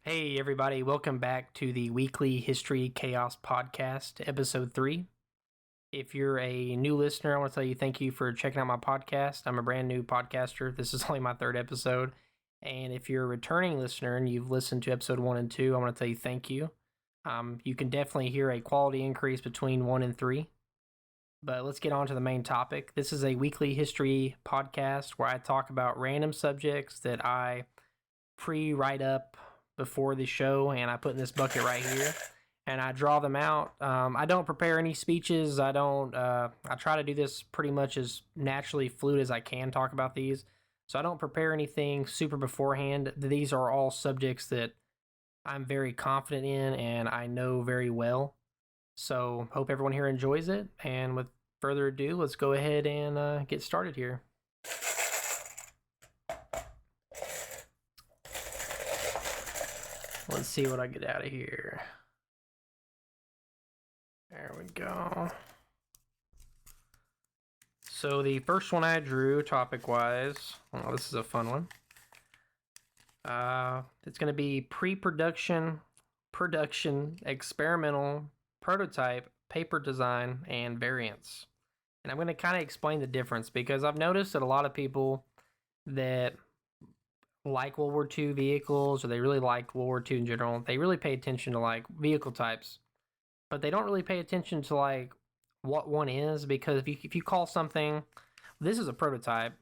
Hey, everybody, welcome back to the weekly History Chaos podcast, episode 3. If you're a new listener, I want to tell you thank you for checking out my podcast. I'm a brand new podcaster. This is only my third episode. And if you're a returning listener and you've listened to episode 1 and 2, I want to tell you thank you. You can definitely hear a quality increase between 1 and 3. But let's get on to the main topic. This is a weekly history podcast where I talk about random subjects that I pre-write up before the show, and I put in this bucket right here, and I draw them out. I don't prepare any speeches. I don't. I try to do this pretty much as naturally fluid as I can. Talk about these, so I don't prepare anything super beforehand. These are all subjects that I'm very confident in and I know very well. So hope everyone here enjoys it. And with further ado, let's go ahead and get started here. Let's see what I get out of here. There we go. So the first one I drew, topic-wise, this is a fun one. It's going to be pre-production, production, experimental, prototype, paper design, and variants. And I'm going to kind of explain the difference because I've noticed that a lot of people that like World War II vehicles, or they really like World War II in general, they really pay attention to like vehicle types, but they don't really pay attention to like what one is, because if you call something this is a prototype,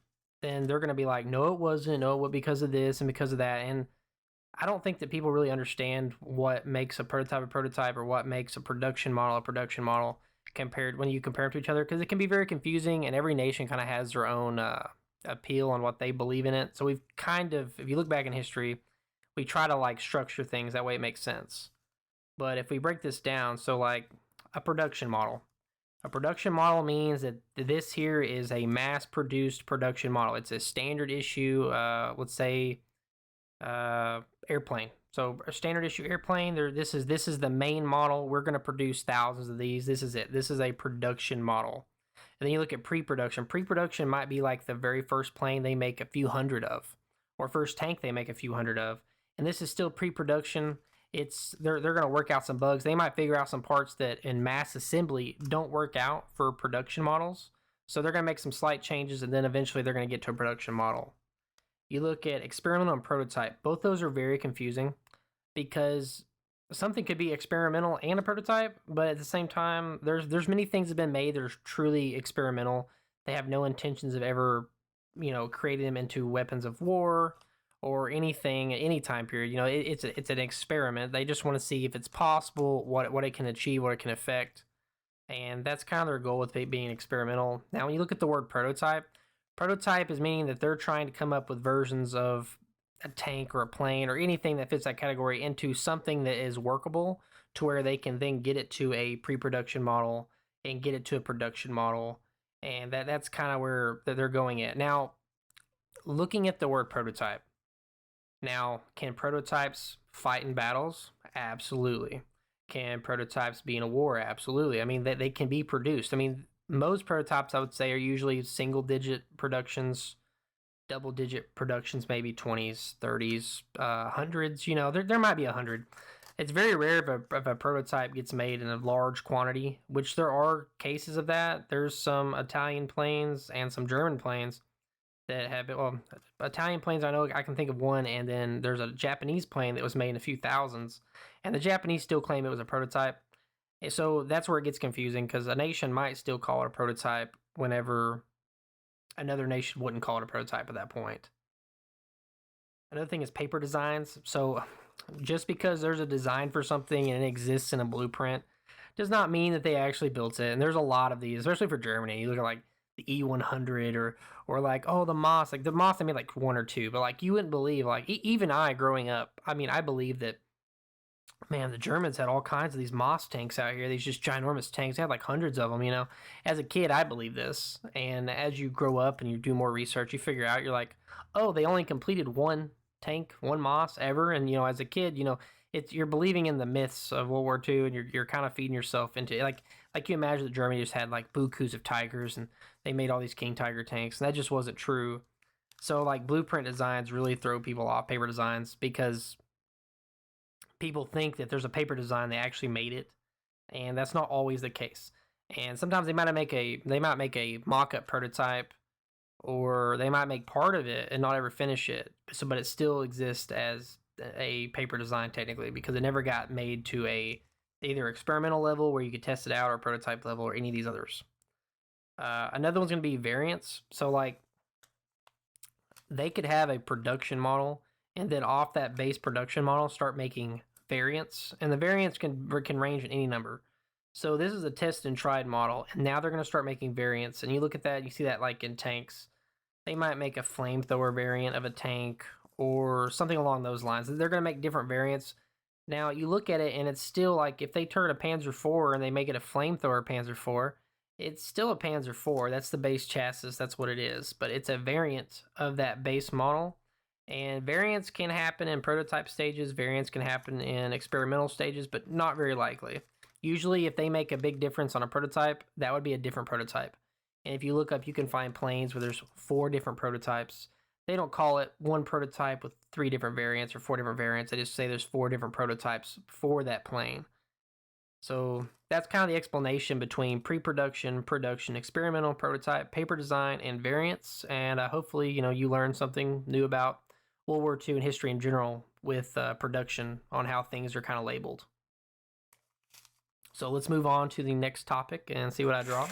then they're going to be like, no, it wasn't. No, what, because of this and because of that. And I don't think that people really understand what makes a prototype, or what makes a production model compared when you compare them to each other, because it can be very confusing, and every nation kind of has their own appeal on what they believe in it. So we've kind of, if you look back in history, we try to like structure things that way it makes sense. But if we break this down, so like a production model. A production model means that this here is a mass-produced production model. It's a standard issue, let's say, airplane. So a standard issue airplane. This is the main model. We're going to produce thousands of these. This is it. This is a production model. And then you look at pre-production. Pre-production might be like the very first plane they make a few hundred of, or first tank they make a few hundred of. And this is still pre-production. It's they're going to work out some bugs. They might figure out some parts that in mass assembly don't work out for production models. So they're going to make some slight changes, and then eventually they're going to get to a production model. You look at experimental and prototype. Both those are very confusing because something could be experimental and a prototype, but at the same time, there's many things that have been made that are truly experimental. They have no intentions of ever, creating them into weapons of war or anything at any time period. It's an experiment. They just want to see if it's possible, what it can achieve, what it can affect, and that's kind of their goal with it being experimental. Now, when you look at the word prototype, prototype is meaning that they're trying to come up with versions of a tank or a plane or anything that fits that category into something that is workable, to where they can then get it to a pre-production model and get it to a production model. And that's kind of where they're going at. Now, looking at the word prototype. Now, can prototypes fight in battles? Absolutely. Can prototypes be in a war? Absolutely. I mean, they can be produced. I mean, most prototypes, I would say, are usually single digit productions, double digit productions, maybe 20s, 30s, hundreds. There might be 100. It's very rare if a prototype gets made in a large quantity, which there are cases of that. There's some Italian planes and some German planes that have been, well, Italian planes, I know I can think of one, and then there's a Japanese plane that was made in a few thousands, and the Japanese still claim it was a prototype. And so that's where it gets confusing, because a nation might still call it a prototype whenever another nation wouldn't call it a prototype at that point. Another thing is paper designs. So just because there's a design for something and it exists in a blueprint does not mean that they actually built it. And there's a lot of these, especially for Germany. You look at like the E100, or like, oh, the Moss. Like the Moss, I made like one or two, but like you wouldn't believe, like even I growing up, I mean, I believe that, man, the Germans had all kinds of these Moss tanks out here. These just ginormous tanks. They had like hundreds of them. As a kid, I believed this. And as you grow up and you do more research, you figure out, you're like, oh, they only completed one tank, one Moss ever. And, as a kid, you're believing in the myths of World War II, and you're kind of feeding yourself into it. Like you imagine that Germany just had like bukus of Tigers, and they made all these King Tiger tanks, and that just wasn't true. So like blueprint designs really throw people off, paper designs, because people think that there's a paper design, they actually made it, and that's not always the case. And sometimes they might make a mock-up prototype, or they might make part of it and not ever finish it. So, but it still exists as a paper design technically because it never got made to a either experimental level where you could test it out or prototype level or any of these others. Another one's going to be variants. So like they could have a production model and then off that base production model start making variants, and the variants can range in any number. So this is a test and tried model, and now they're going to start making variants. And you look at that, you see that like in tanks, they might make a flamethrower variant of a tank or something along those lines. They're going to make different variants. Now you look at it, and it's still like if they turn a Panzer IV and they make it a flamethrower Panzer IV, it's still a Panzer IV. That's the base chassis. That's what it is. But it's a variant of that base model. And variants can happen in prototype stages. Variants can happen in experimental stages, but not very likely. Usually, if they make a big difference on a prototype, that would be a different prototype. And if you look up, you can find planes where there's 4 different prototypes. They don't call it one prototype with 3 different variants or 4 different variants. They just say there's 4 different prototypes for that plane. So that's kind of the explanation between pre-production, production, experimental, prototype, paper design, and variants. And hopefully, you learn something new about World War II and history in general with production on how things are kind of labeled. So let's move on to the next topic and see what I draw.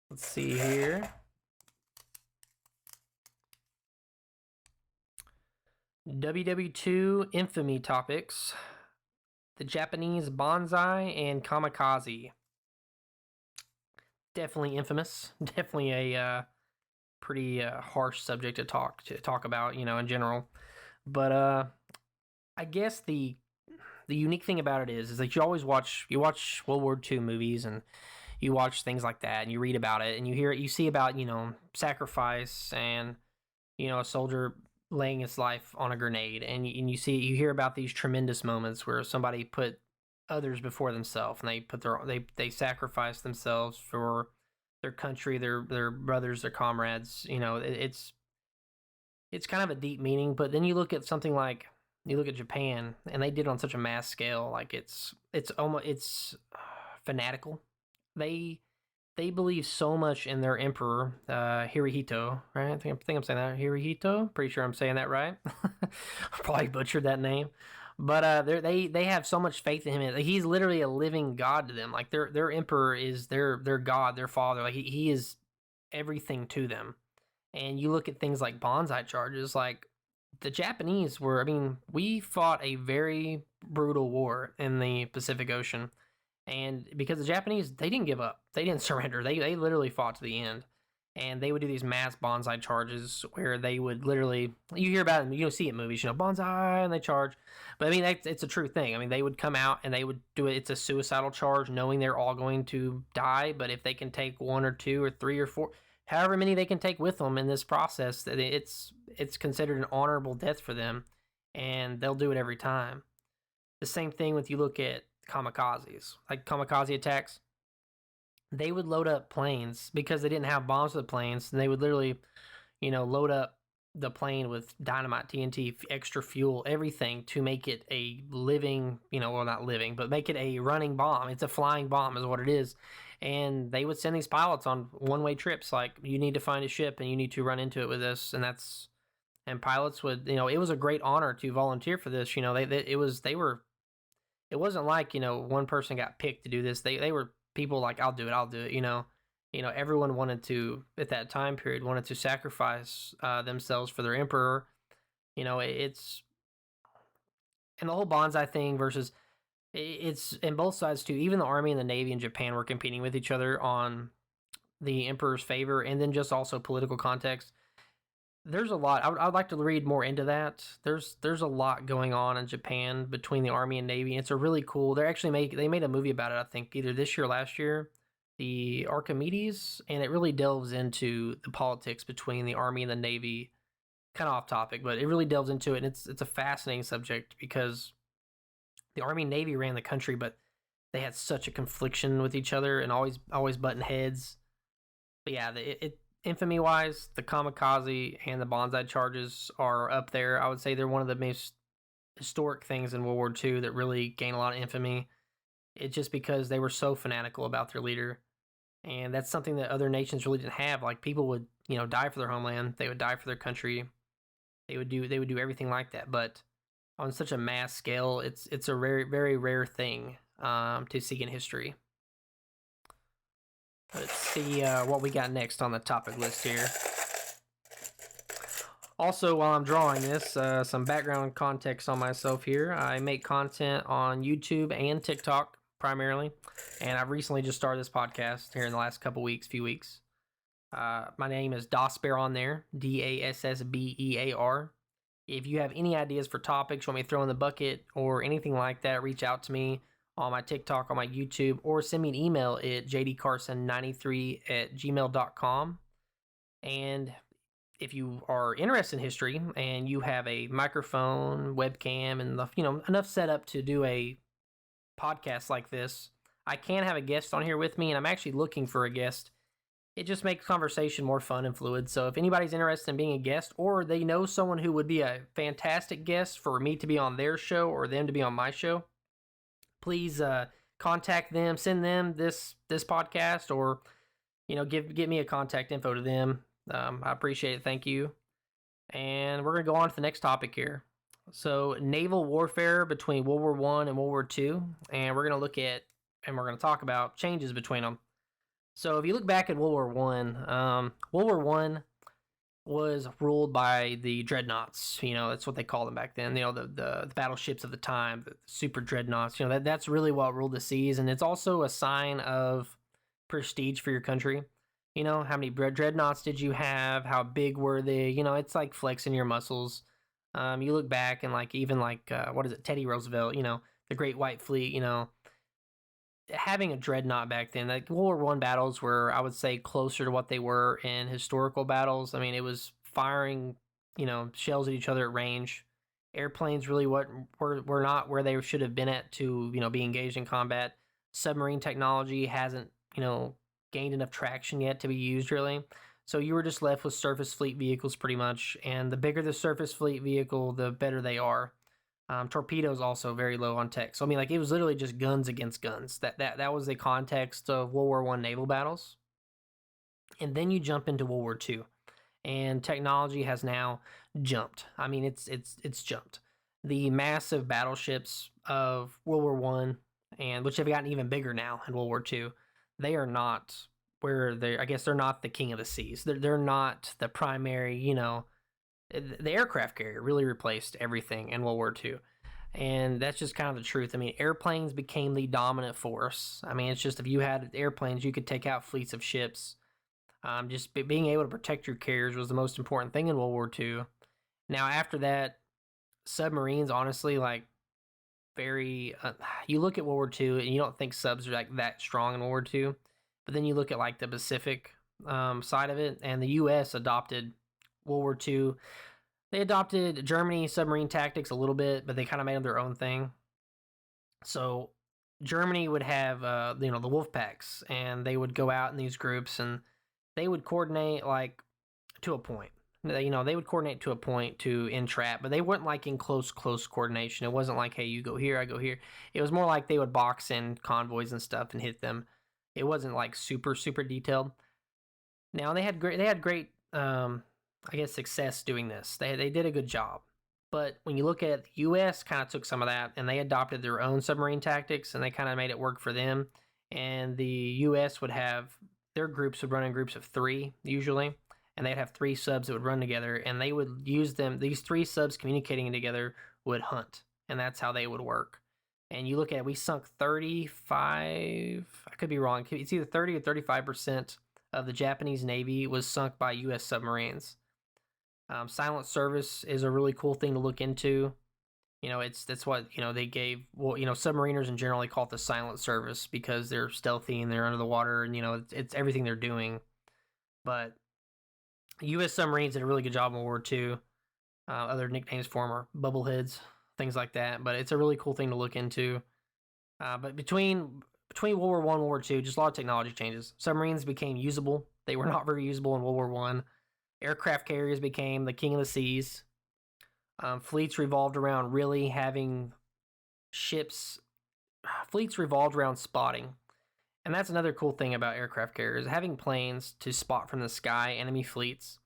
Let's see here. WW2 infamy topics. The Japanese bonsai and kamikaze. Definitely infamous. Definitely a pretty harsh subject to talk about, in general. But I guess the unique thing about it is that you watch World War II movies and you watch things like that and you read about it and you see about, sacrifice and, a soldier laying his life on a grenade, and you hear about these tremendous moments where somebody put others before themselves and they sacrifice themselves for their country, their brothers, their comrades. It's kind of a deep meaning. But then you look at something like Japan, and they did it on such a mass scale. Like it's fanatical. They believe so much in their emperor, Hirohito, right? I think I'm saying that. Hirohito? Pretty sure I'm saying that right. Probably butchered that name. But they have so much faith in him. He's literally a living god to them. Like their emperor is their god, their father. Like he is everything to them. And you look at things like bonsai charges, like the Japanese we fought a very brutal war in the Pacific Ocean. And because the Japanese, they didn't give up. They didn't surrender. They literally fought to the end. And they would do these mass bonsai charges where they would literally, you hear about it, see it in movies, bonsai, and they charge. But it's a true thing. They would come out and they would do it. It's a suicidal charge knowing they're all going to die. But if they can take 1 or 2 or 3 or 4, however many they can take with them in this process, it's considered an honorable death for them. And they'll do it every time. The same thing with you look at kamikazes, like kamikaze attacks. They would load up planes because they didn't have bombs for the planes, and they would literally, load up the plane with dynamite, TNT, extra fuel, everything to make it a living, well, not living, but make it a running bomb. It's a flying bomb is what it is. And they would send these pilots on one-way trips, like, you need to find a ship and you need to run into it with this, and pilots would, it was a great honor to volunteer for this. It wasn't like, one person got picked to do this. They were people like, I'll do it. Everyone wanted to, at that time period, wanted to sacrifice themselves for their emperor. It's, and the whole bonsai thing versus, it's in both sides too. Even the Army and the Navy in Japan were competing with each other on the emperor's favor, and then just also political context. There's a lot. I'd like to read more into that. There's a lot going on in Japan between the Army and Navy. It's a really cool. They made a movie about it. I think either this year or last year, the Archimedes, and it really delves into the politics between the Army and the Navy. Kind of off topic, but it really delves into it. And it's a fascinating subject because the Army and Navy ran the country, but they had such a confliction with each other and always button heads. But yeah, infamy wise, the kamikaze and the bonsai charges are up there. I would say they're one of the most historic things in World War II that really gained a lot of infamy. It's just because they were so fanatical about their leader. And that's something that other nations really didn't have. Like people would, die for their homeland. They would die for their country. They would do everything like that. But on such a mass scale, it's a very very rare thing to see in history. Let's see what we got next on the topic list here. Also, while I'm drawing this, some background context on myself here. I make content on YouTube and TikTok primarily, and I've recently just started this podcast here in the last few weeks. My name is Dasbear on there, Dassbear. If you have any ideas for topics you want me to throw in the bucket or anything like that, reach out to me on my TikTok, on my YouTube, or send me an email at jdcarson93@gmail.com. And if you are interested in history and you have a microphone, webcam, and enough set up to do a podcast like this, I can have a guest on here with me, and I'm actually looking for a guest. It just makes conversation more fun and fluid. So if anybody's interested in being a guest, or they know someone who would be a fantastic guest for me to be on their show or them to be on my show, please contact them, send them this podcast, or give me a contact info to them. I appreciate it. Thank you. And we're going to go on to the next topic here. So naval warfare between World War I and World War II. And we're going to look at, and we're going to talk about changes between them. So if you look back at World War I, World War I was ruled by the dreadnoughts. That's what they called them back then. The battleships of the time, the super dreadnoughts. That's really what ruled the seas. And it's also a sign of prestige for your country. How many dreadnoughts did you have? How big were they? It's like flexing your muscles. You look back and what is it? Teddy Roosevelt, the Great White Fleet, having a dreadnought back then, like World War I battles were, I would say, closer to what they were in historical battles. I mean, it was firing, shells at each other at range. Airplanes really were not where they should have been at to, be engaged in combat. Submarine technology hasn't, gained enough traction yet to be used really. So you were just left with surface fleet vehicles pretty much. And the bigger the surface fleet vehicle, the better they are. Torpedoes also very low on tech. So I mean, it was literally just guns against guns. That was the context of World War I naval battles. And then you jump into World War II, and technology has now jumped. I mean, it's jumped. The massive battleships of World War I, and which have gotten even bigger now in World War II, they are not where they. I guess they're not the king of the seas. They're not the primary. The aircraft carrier really replaced everything in World War II. And that's just kind of the truth. I mean, airplanes became the dominant force. I mean, it's just if you had airplanes, you could take out fleets of ships. Just being able to protect your carriers was the most important thing in World War II. Now, after that, submarines, honestly, very. You look at World War II and you don't think subs are that strong in World War II. But then you look at the Pacific side of it, and the U.S. adopted World War II. They adopted Germany submarine tactics a little bit, but they kind of made them their own thing. So Germany would have, the wolf packs, and they would go out in these groups, and they would coordinate to a point. They would coordinate to a point to entrap, but they weren't in close coordination. It wasn't like, hey, you go here, I go here. It was more like they would box in convoys and stuff and hit them. It wasn't super detailed. Now they had great success doing this. They did a good job. But when you look at the U.S., kind of took some of that, and they adopted their own submarine tactics, and they kind of made it work for them. And the U.S. would have, their groups would run in groups of 3, usually, and they'd have 3 subs that would run together, and they would use them, these 3 subs communicating together would hunt, and that's how they would work. And you look at it, we sunk 35, I could be wrong, it's either 30 or 35% of the Japanese Navy was sunk by U.S. submarines. Silent service is a really cool thing to look into. That's what they gave. Well, submariners in general, they call it the silent service because they're stealthy and they're under the water, and it's everything they're doing. But U.S. submarines did a really good job in World War II. Other nicknames for them are bubbleheads, things like that. But it's a really cool thing to look into. But between World War I and World War II, just a lot of technology changes. Submarines became usable. They were not very usable in World War One. Aircraft carriers became the king of the seas. Fleets revolved around really having ships. Fleets revolved around spotting. And that's another cool thing about aircraft carriers. Having planes to spot from the sky enemy fleets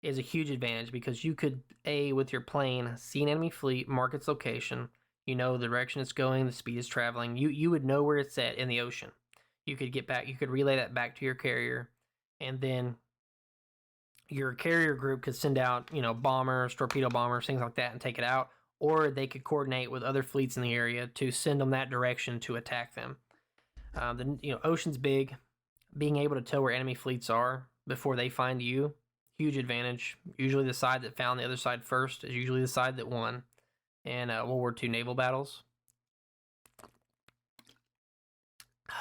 is a huge advantage because you could, with your plane, see an enemy fleet, mark its location. You know the direction it's going, the speed it's traveling. You would know where it's at in the ocean. You could get back, you could relay that back to your carrier, and then your carrier group could send out, bombers, torpedo bombers, things like that, and take it out. Or they could coordinate with other fleets in the area to send them that direction to attack them. The ocean's big. Being able to tell where enemy fleets are before they find you, huge advantage. Usually the side that found the other side first is usually the side that won in World War II naval battles.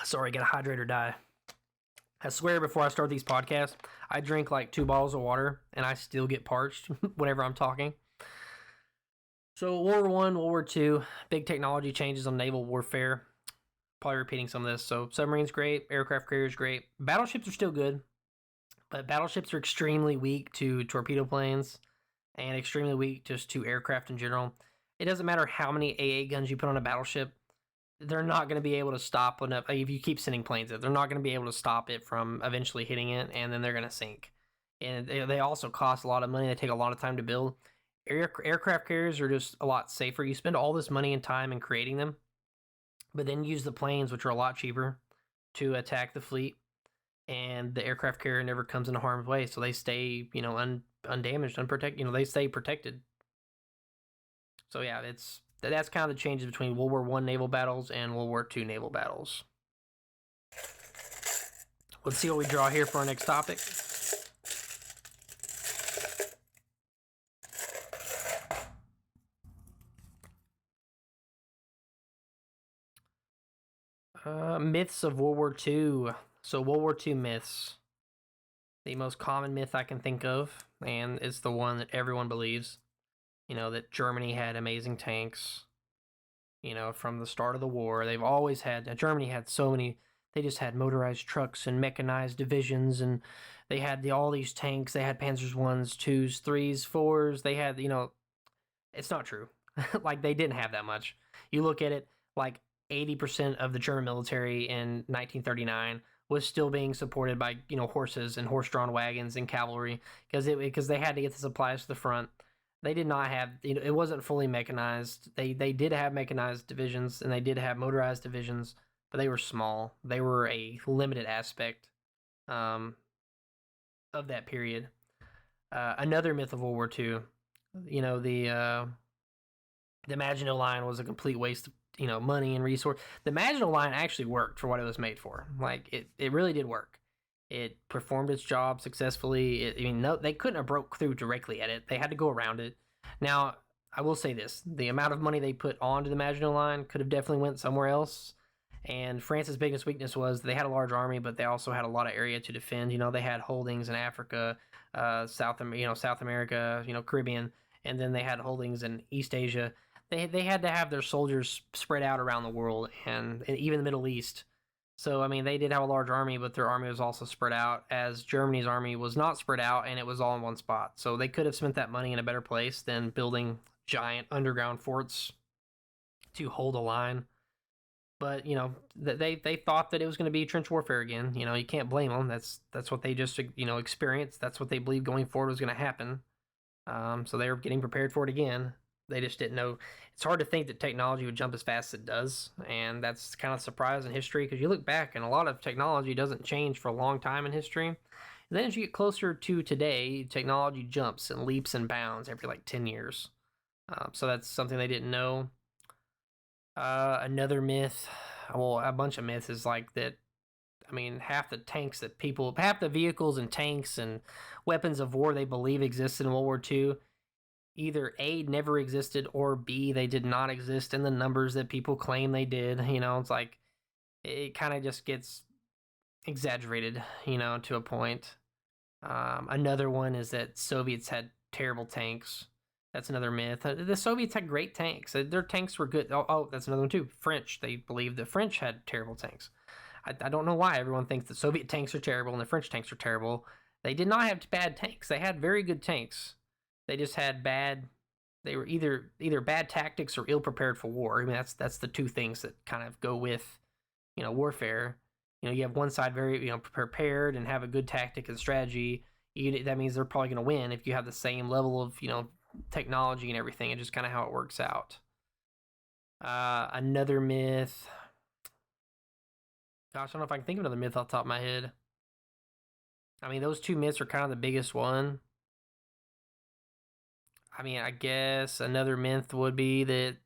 Sorry, gotta hydrate or die. I swear before I start these podcasts, I drink like 2 bottles of water and I still get parched whenever I'm talking. So World War I, World War II, big technology changes on naval warfare. Probably repeating some of this. So submarines great, aircraft carriers great. Battleships are still good, but battleships are extremely weak to torpedo planes and extremely weak just to aircraft in general. It doesn't matter how many AA guns you put on a battleship, they're not going to be able to stop enough. If you keep sending planes at, they're not going to be able to stop it from eventually hitting it, and then they're going to sink. And they also cost a lot of money. They take a lot of time to build. Aircraft carriers are just a lot safer. You spend all this money and time in creating them, but then use the planes, which are a lot cheaper, to attack the fleet. And the aircraft carrier never comes into harm's way, so they stay, undamaged, unprotected. They stay protected. So yeah, that's kind of the changes between World War I naval battles and World War II naval battles. Let's see what we draw here for our next topic. Myths of World War II. So World War II myths. The most common myth I can think of, and it's the one that everyone believes, that Germany had amazing tanks, from the start of the war. They've always had, Germany had so many, they just had motorized trucks and mechanized divisions, and they had all these tanks. They had Panzers 1s, 2s, 3s, 4s. They had, it's not true. Like, they didn't have that much. You look at it, like 80% of the German military in 1939 was still being supported by horses and horse-drawn wagons and cavalry because they had to get the supplies to the front. They did not have, it wasn't fully mechanized. They did have mechanized divisions and they did have motorized divisions, but they were small. They were a limited aspect of that period. Another myth of World War II, the Maginot Line was a complete waste of money and resource. The Maginot Line actually worked for what it was made for. Like, it really did work. It performed its job successfully. They couldn't have broke through directly at it. They had to go around it. Now, I will say this. The amount of money they put onto the Maginot Line could have definitely went somewhere else. And France's biggest weakness was they had a large army, but they also had a lot of area to defend. They had holdings in Africa, South America, Caribbean, and then they had holdings in East Asia. They had to have their soldiers spread out around the world and even the Middle East. So, they did have a large army, but their army was also spread out, as Germany's army was not spread out and it was all in one spot. So they could have spent that money in a better place than building giant underground forts to hold a line. But, they thought that it was going to be trench warfare again. You can't blame them. That's what they just, experienced. That's what they believed going forward was going to happen. So they were getting prepared for it again. They just didn't know. It's hard to think that technology would jump as fast as it does, and that's kind of a surprise in history because you look back and a lot of technology doesn't change for a long time in history. And then as you get closer to today, technology jumps and leaps and bounds every like 10 years. So that's something they didn't know. Another myth, well, a bunch of myths is like that. Half the vehicles and tanks and weapons of war they believe existed in World War II either A, never existed, or B, they did not exist in the numbers that people claim they did. It's like, it kind of just gets exaggerated, to a point. Another one is that Soviets had terrible tanks. That's another myth. The Soviets had great tanks. Their tanks were good. Oh, that's another one too. French, they believed the French had terrible tanks. I don't know why everyone thinks the Soviet tanks are terrible and the French tanks are terrible. They did not have bad tanks. They had very good tanks. They just had bad. They were either bad tactics or ill prepared for war. I mean, that's the two things that kind of go with, warfare. You have one side very prepared and have a good tactic and strategy. That means they're probably going to win if you have the same level of technology and everything, and just kind of how it works out. Another myth. Gosh, I don't know if I can think of another myth off the top of my head. I mean, those two myths are kind of the biggest one. I mean, I guess another myth would be that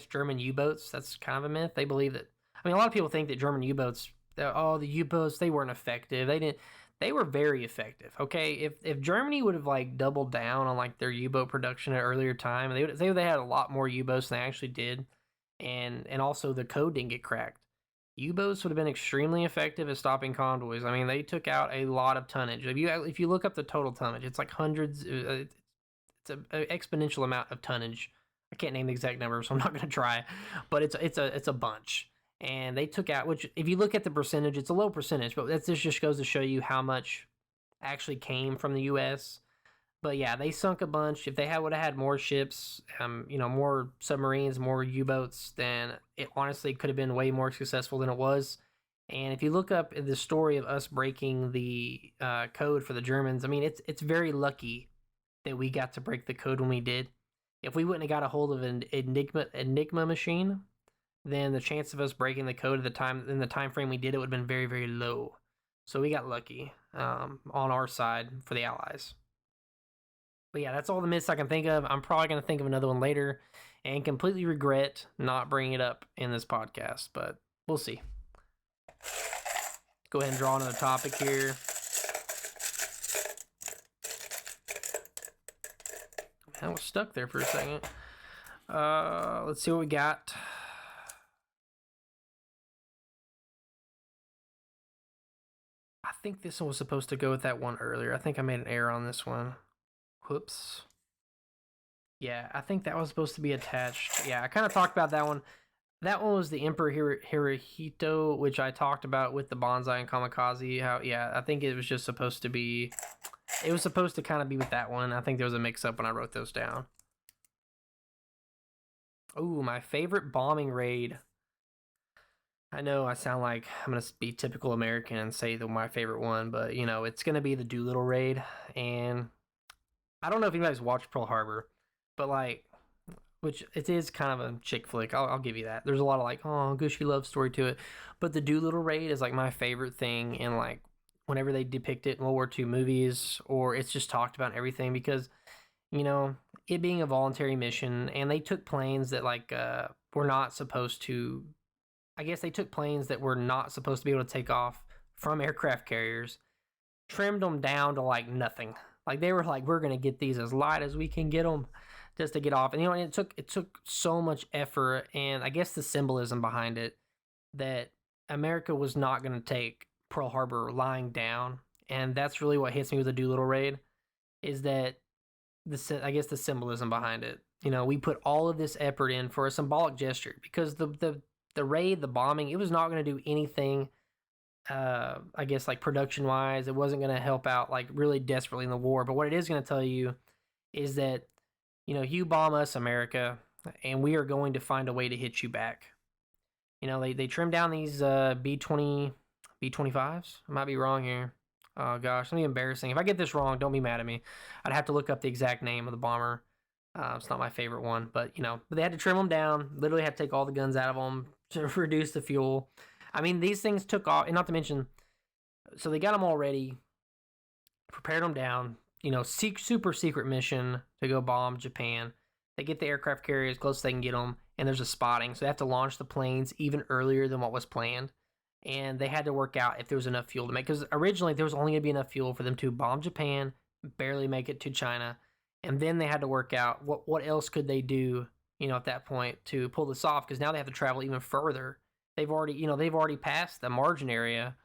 German U-boats. That's kind of a myth. They believe that. I mean, a lot of people think that German U-boats. The U-boats, they weren't effective. They didn't. They were very effective. Okay, if Germany would have like doubled down on like their U-boat production at an earlier time, they had a lot more U-boats than they actually did, and also the code didn't get cracked. U-boats would have been extremely effective at stopping convoys. I mean, they took out a lot of tonnage. If you look up the total tonnage, it's like hundreds. It's an exponential amount of tonnage. I can't name the exact number, so I'm not going to try, but it's a bunch. And they took out, which if you look at the percentage, it's a low percentage, but that just goes to show you how much actually came from the U.S. But yeah, they sunk a bunch. If they would have had more ships, more submarines, more U-boats, then it honestly could have been way more successful than it was. And if you look up the story of us breaking the code for the Germans, I mean, it's very lucky that we got to break the code when we did. If we wouldn't have got a hold of an Enigma machine, then the chance of us breaking the code at the time frame we did it would have been very, very low. So we got lucky on our side for the Allies. But yeah, that's all the myths I can think of. I'm probably going to think of another one later and completely regret not bringing it up in this podcast, but we'll see. Go ahead and draw another topic here. I was stuck there for a second. Let's see what we got. I think this one was supposed to go with that one earlier. I think I made an error on this one. Whoops. Yeah, I think that was supposed to be attached. Yeah, I kind of talked about that one. That one was the Emperor Hirohito, which I talked about with the Bonsai and Kamikaze. I think it was just supposed to be... It was supposed to kind of be with that one. I think there was a mix-up when I wrote those down. Ooh, my favorite bombing raid. I know I sound like I'm going to be typical American and say my favorite one, but, it's going to be the Doolittle raid. And I don't know if you guys watched Pearl Harbor, but, which it is kind of a chick flick. I'll give you that. There's a lot of, gushy love story to it. But the Doolittle raid is, my favorite thing in, whenever they depict it in World War II movies, or it's just talked about and everything, because, it being a voluntary mission, and they took planes that, were not supposed to... I guess they took planes that were not supposed to be able to take off from aircraft carriers, trimmed them down to, nothing. They were we're going to get these as light as we can get them just to get off. And, it took so much effort, and I guess the symbolism behind it, that America was not going to take Pearl Harbor lying down. And that's really what hits me with the Doolittle raid, is that the symbolism behind it. We put all of this effort in for a symbolic gesture, because the raid, the bombing, it was not going to do anything, production-wise. It wasn't going to help out, really desperately in the war. But what it is going to tell you is that, you bomb us, America, and we are going to find a way to hit you back. They trimmed down these B-25s. I might be wrong here. Oh, gosh, that'd be embarrassing. If I get this wrong, don't be mad at me. I'd have to look up the exact name of the bomber. It's not my favorite one, but, but they had to trim them down. Literally had to take all the guns out of them to reduce the fuel. I mean, these things took off, and not to mention, so they got them all ready, prepared them down, super secret mission to go bomb Japan. They get the aircraft carrier as close as they can get them, and there's a spotting, so they have to launch the planes even earlier than what was planned. And they had to work out if there was enough fuel to make, because originally there was only going to be enough fuel for them to bomb Japan, barely make it to China, and then they had to work out what else could they do, at that point to pull this off, because now they have to travel even further. They've already passed the margin area,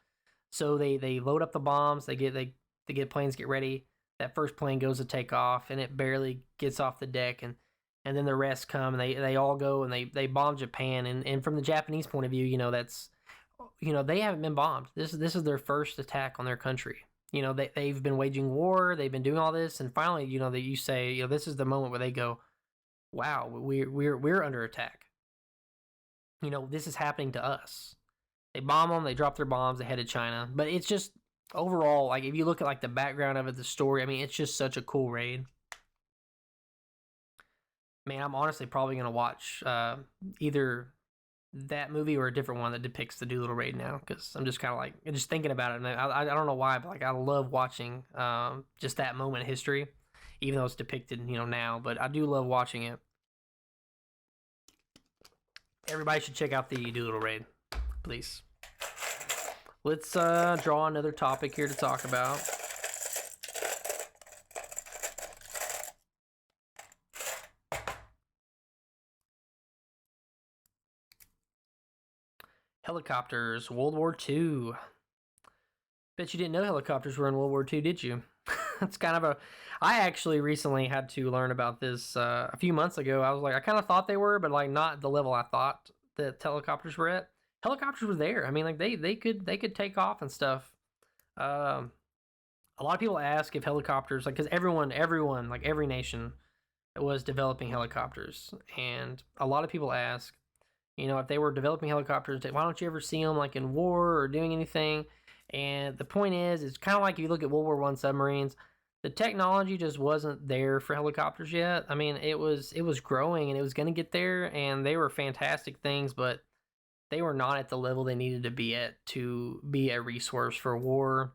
so they load up the bombs. They get planes, get ready. That first plane goes to take off, and it barely gets off the deck, and then the rest come, and they all go, and they bomb Japan. And from the Japanese point of view, that's, they haven't been bombed. This is their first attack on their country. They've been waging war, they've been doing all this, and finally, that you say, this is the moment where they go, wow, we're under attack. This is happening to us. They bomb them, they drop their bombs, they head to China. But it's just overall, like if you look at like the background of it, the story, I mean, it's just such a cool raid. Man, I'm honestly probably gonna watch either that movie or a different one that depicts the Doolittle raid now, because I'm just kind of like just thinking about it, and I don't know why, but like I love watching just that moment in history, even though it's depicted now. But I do love watching it. Everybody should check out the Doolittle raid, please. Let's draw another topic here to talk about. Helicopters, World War II. Bet you didn't know helicopters were in World War II, did you? It's kind of I actually recently had to learn about this a few months ago. I was like, I kind of thought they were, but like not the level I thought that helicopters were at. Helicopters were there. I mean, like they could take off and stuff. A lot of people ask if helicopters, like, because everyone, like every nation was developing helicopters, and a lot of people ask, if they were developing helicopters, why don't you ever see them like in war or doing anything? And the point is, it's kind of like if you look at World War I submarines, the technology just wasn't there for helicopters yet. I mean, it was growing and it was going to get there, and they were fantastic things, but they were not at the level they needed to be at to be a resource for war.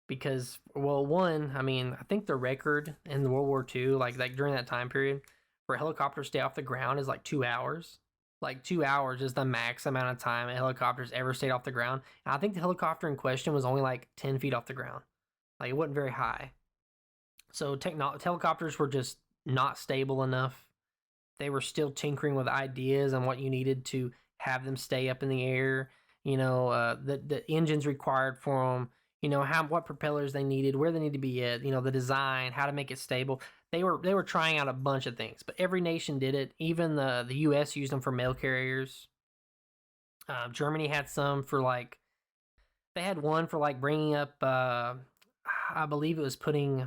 Because, well, one, I mean, I think the record in the World War II, like during that time period, for helicopters stay off the ground is like 2 hours. Like 2 hours is the max amount of time a helicopter's ever stayed off the ground. And I think the helicopter in question was only like 10 feet off the ground. Like it wasn't very high. So helicopters were just not stable enough. They were still tinkering with ideas on what you needed to have them stay up in the air. The engines required for them. What propellers they needed, where they need to be at. The design, how to make it stable. They were trying out a bunch of things, but every nation did it. Even the U.S. used them for mail carriers. Germany had some for like, they had one for like bringing up, I believe it was putting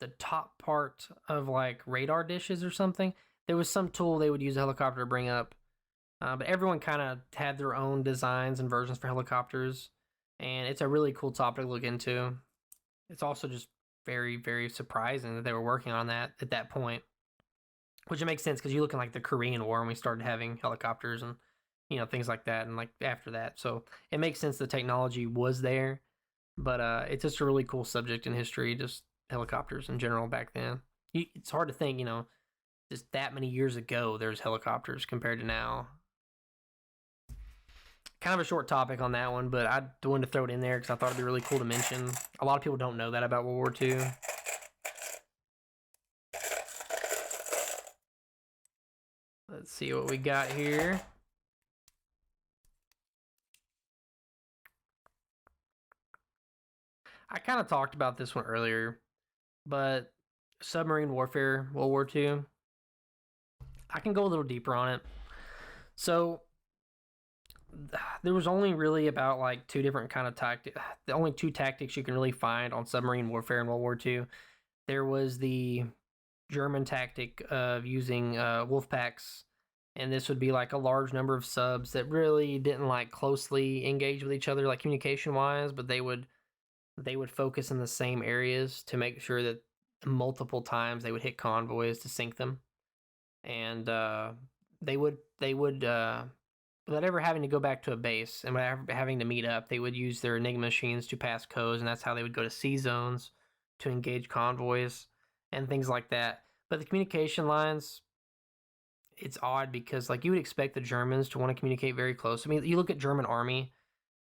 the top part of like radar dishes or something. There was some tool they would use a helicopter to bring up. But everyone kind of had their own designs and versions for helicopters. And it's a really cool topic to look into. It's also just very, very surprising that they were working on that at that point. Which it makes sense because you look in like the Korean War and we started having helicopters and things like that, and like after that. So it makes sense the technology was there. But it's just a really cool subject in history, just helicopters in general back then. It's hard to think, just that many years ago there's helicopters compared to now. Kind of a short topic on that one, but I wanted to throw it in there because I thought it'd be really cool to mention. A lot of people don't know that about World War II. Let's see what we got here. I kind of talked about this one earlier, but submarine warfare, World War II, I can go a little deeper on it. So there was only really about like two different kind of tactics. The only two tactics you can really find on submarine warfare in World War II. There was the German tactic of using wolf packs, and this would be like a large number of subs that really didn't like closely engage with each other, like communication wise, but they would focus in the same areas to make sure that multiple times they would hit convoys to sink them, and they would without ever having to go back to a base and without having to meet up, they would use their Enigma machines to pass codes, and that's how they would go to sea zones to engage convoys and things like that. But the communication lines, it's odd because like you would expect the Germans to want to communicate very close. I mean, you look at German army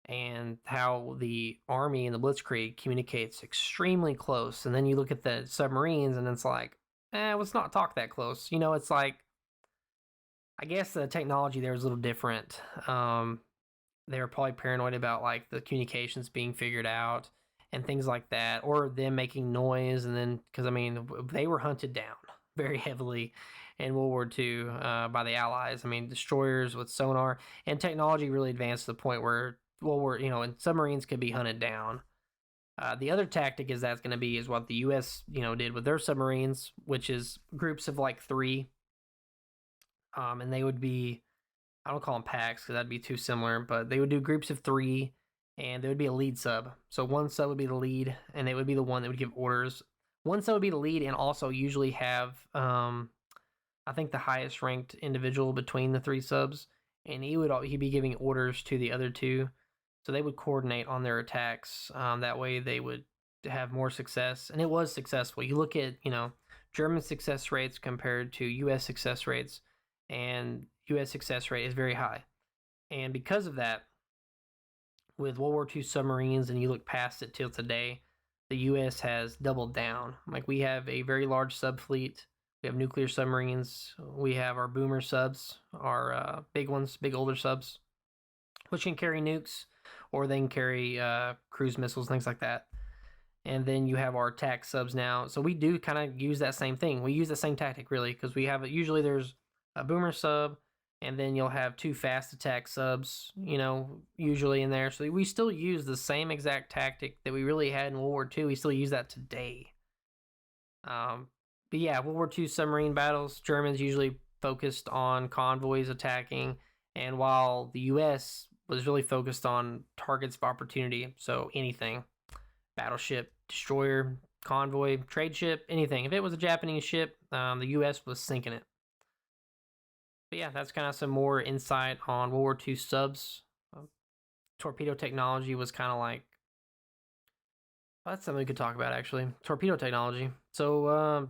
and how the army in the Blitzkrieg communicates extremely close, and then you look at the submarines and it's like, let's not talk that close. It's like, I guess the technology there was a little different. They were probably paranoid about like the communications being figured out and things like that, or them making noise. And then, because I mean, they were hunted down very heavily in World War II by the Allies. I mean, destroyers with sonar and technology really advanced to the point where and submarines could be hunted down. The other tactic is what the U.S. Did with their submarines, which is groups of like three, and they would be, I don't call them packs because that'd be too similar, but they would do groups of three, and there would be a lead sub. So one sub would be the lead, and it would be the one that would give orders. One sub would be the lead, and also usually have, I think, the highest ranked individual between the three subs, and he'd be giving orders to the other two, so they would coordinate on their attacks. That way, they would have more success, and it was successful. You look at German success rates compared to U.S. success rates, and U.S. success rate is very high. And because of that, with World War II submarines, and you look past it till today, the U.S. has doubled down. Like, we have a very large sub fleet. We have nuclear submarines. We have our boomer subs, our big ones, big older subs, which can carry nukes, or they can carry cruise missiles, things like that. And then you have our attack subs now. So we do kind of use that same thing. We use the same tactic, really, because we have usually there's a boomer sub, and then you'll have two fast attack subs, usually in there. So we still use the same exact tactic that we really had in World War II. We still use that today. But yeah, World War II submarine battles, Germans usually focused on convoys attacking, and while the U.S. was really focused on targets of opportunity, so anything, battleship, destroyer, convoy, trade ship, anything. If it was a Japanese ship, the U.S. was sinking it. But yeah, that's kind of some more insight on World War II subs. Torpedo technology was kind of like, that's something we could talk about, actually. Torpedo technology. So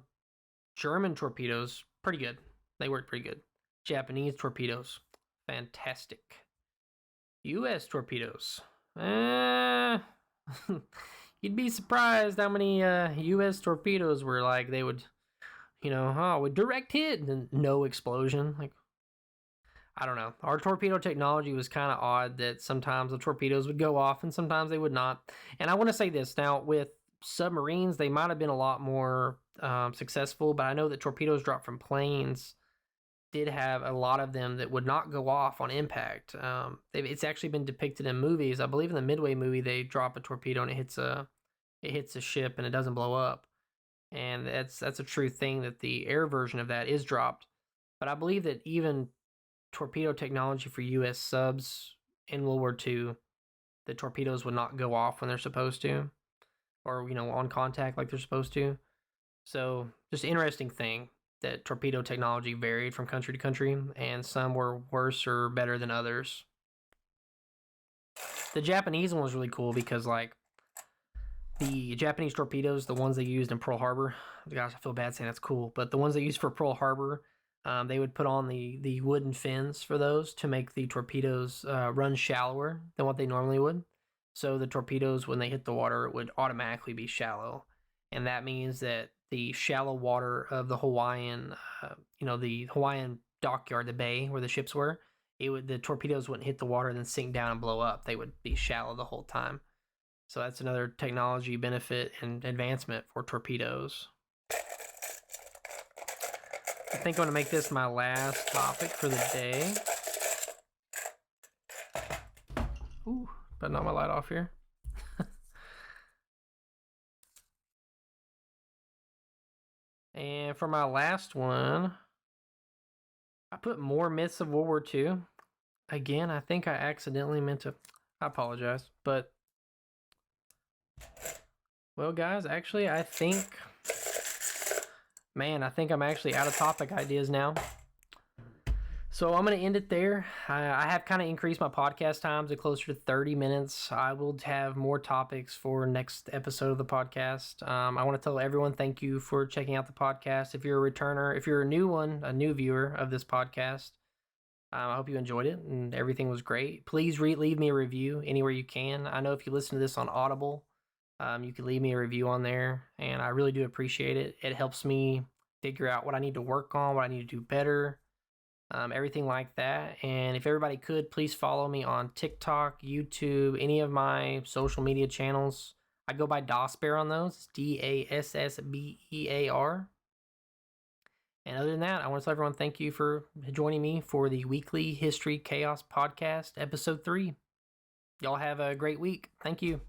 German torpedoes, pretty good. They worked pretty good. Japanese torpedoes, fantastic. U.S. torpedoes, you'd be surprised how many U.S. torpedoes were like, they would, with direct hit and no explosion. Like, I don't know. Our torpedo technology was kind of odd that sometimes the torpedoes would go off and sometimes they would not. And I want to say this now, with submarines, they might have been a lot more successful, but I know that torpedoes dropped from planes did have a lot of them that would not go off on impact. It's actually been depicted in movies. I believe in the Midway movie, they drop a torpedo and it hits a ship and it doesn't blow up. And that's a true thing, that the air version of that is dropped. But I believe that even torpedo technology for U.S. subs in World War II, the torpedoes would not go off when they're supposed to, or on contact like they're supposed to. So just an interesting thing that torpedo technology varied from country to country, and some were worse or better than others. The Japanese one was really cool because, like, the Japanese torpedoes, the ones they used in Pearl Harbor, gosh, I feel bad saying that's cool, but the ones they used for Pearl Harbor, they would put on the wooden fins for those to make the torpedoes run shallower than what they normally would. So the torpedoes, when they hit the water, it would automatically be shallow. And that means that the shallow water of the Hawaiian, the Hawaiian dockyard, the bay where the ships were, the torpedoes wouldn't hit the water and then sink down and blow up. They would be shallow the whole time. So that's another technology benefit and advancement for torpedoes. I think I'm going to make this my last topic for the day. Ooh, but not my light off here. And for my last one, I put more myths of World War II. Again, I think I accidentally meant to. I apologize. But, well, guys, actually, I think I'm actually out of topic ideas now. So I'm going to end it there. I have kind of increased my podcast time to closer to 30 minutes. I will have more topics for next episode of the podcast. I want to tell everyone thank you for checking out the podcast. If you're a returner, if you're a new viewer of this podcast, I hope you enjoyed it and everything was great. Please leave me a review anywhere you can. I know if you listen to this on Audible, you can leave me a review on there, and I really do appreciate it. It helps me figure out what I need to work on, what I need to do better. Everything like that. And if everybody could, please follow me on TikTok, YouTube, any of my social media channels. I go by Dassbear on those. Dassbear. And other than that, I want to tell everyone thank you for joining me for the weekly History Chaos podcast, episode 3. Y'all have a great week. Thank you.